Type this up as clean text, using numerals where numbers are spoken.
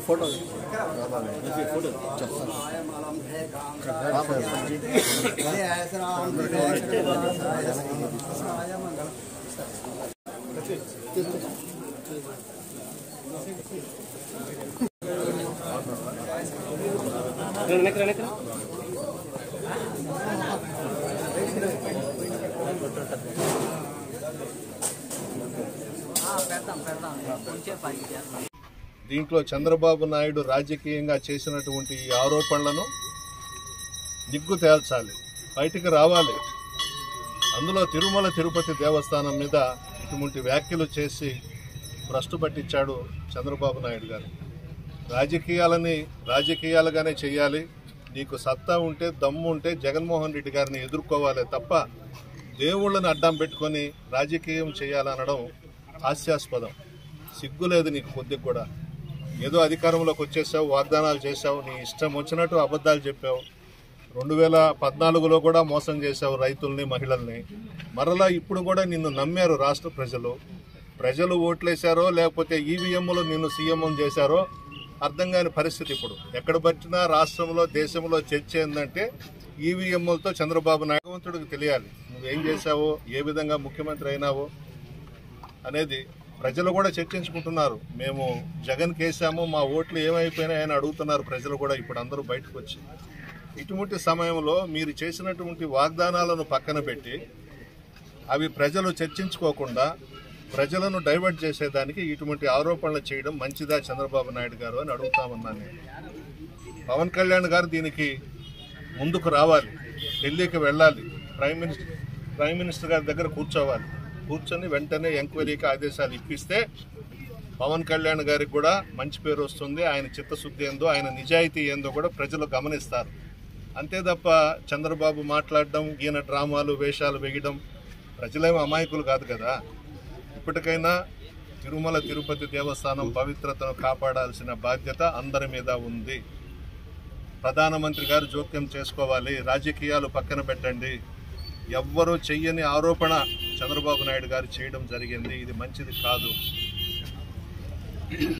Photo దీంట్లో చంద్రబాబు నాయుడు రాజకీయంగా చేసినటువంటి ఈ ఆరోపణలను నిగ్గు తేల్చాలి, బయటికి రావాలి. అందులో తిరుమల తిరుపతి దేవస్థానం మీద ఇటువంటి వ్యాఖ్యలు చేసి భ్రష్టు పట్టించాడు చంద్రబాబు నాయుడు గారు. రాజకీయాలని రాజకీయాలుగానే చేయాలి. నీకు సత్తా ఉంటే, దమ్ము ఉంటే జగన్మోహన్ రెడ్డి గారిని ఎదుర్కోవాలి తప్ప దేవుళ్ళని అడ్డం పెట్టుకొని రాజకీయం చేయాలనడం హాస్యాస్పదం. సిగ్గులేదు నీకు కొద్దిగా కూడా. ఏదో అధికారంలోకి వచ్చేసావు, వాగ్దానాలు చేశావు, నీ ఇష్టం వచ్చినట్టు అబద్ధాలు చెప్పావు. 2014లో కూడా మోసం చేశావు రైతుల్ని, మహిళల్ని. మరలా ఇప్పుడు కూడా నిన్ను నమ్మారు రాష్ట్ర ప్రజలు ఓట్లేశారో లేకపోతే ఈవీఎంలు నిన్ను సీఎం చేశారో అర్థం కాని పరిస్థితి. ఇప్పుడు ఎక్కడ పట్టినా రాష్ట్రంలో, దేశంలో చర్చ ఏంటంటే ఈవీఎంలతో చంద్రబాబు నాయకుడికి తెలియాలి నువ్వేం చేశావో, ఏ విధంగా ముఖ్యమంత్రి అయినావో అనేది ప్రజలు కూడా చర్చించుకుంటున్నారు. మేము జగన్ కేసాము, మా ఓట్లు ఏమైపోయినాయని అడుగుతున్నారు ప్రజలు కూడా ఇప్పుడు అందరూ బయటకు వచ్చి. ఇటువంటి సమయంలో మీరు చేసినటువంటి వాగ్దానాలను పక్కన పెట్టి అవి ప్రజలు చర్చించుకోకుండా ప్రజలను డైవర్ట్ చేసేదానికి ఇటువంటి ఆరోపణలు చేయడం మంచిదా చంద్రబాబు నాయుడు గారు అని అడుగుతామన్నాను నేను. పవన్ కళ్యాణ్ గారు దీనికి ముందుకు రావాలి, ఢిల్లీకి వెళ్ళాలి, ప్రైమ్ మినిస్టర్ గారి దగ్గర కూర్చొని వెంటనే ఎంక్వైరీకి ఆదేశాలు ఇప్పిస్తే పవన్ కళ్యాణ్ గారికి కూడా మంచి పేరు వస్తుంది. ఆయన చిత్తశుద్ధి ఏందో, ఆయన నిజాయితీ ఏందో కూడా ప్రజలు గమనిస్తారు. అంతే తప్ప చంద్రబాబు మాట్లాడడం, ఈయన డ్రామాలు, వేషాలు వేయడం, ప్రజలేమో అమాయకులు కాదు కదా. ఇప్పటికైనా తిరుమల తిరుపతి దేవస్థానం పవిత్రతను కాపాడాల్సిన బాధ్యత అందరి మీద ఉంది. ప్రధానమంత్రి గారు జోక్యం చేసుకోవాలి, రాజకీయాలు పక్కన పెట్టండి. ఎవ్వరూ చెయ్యని ఆరోపణ చంద్రబాబు నాయుడు గారు చేయడం జరిగింది. ఇది మంచిది కాదు.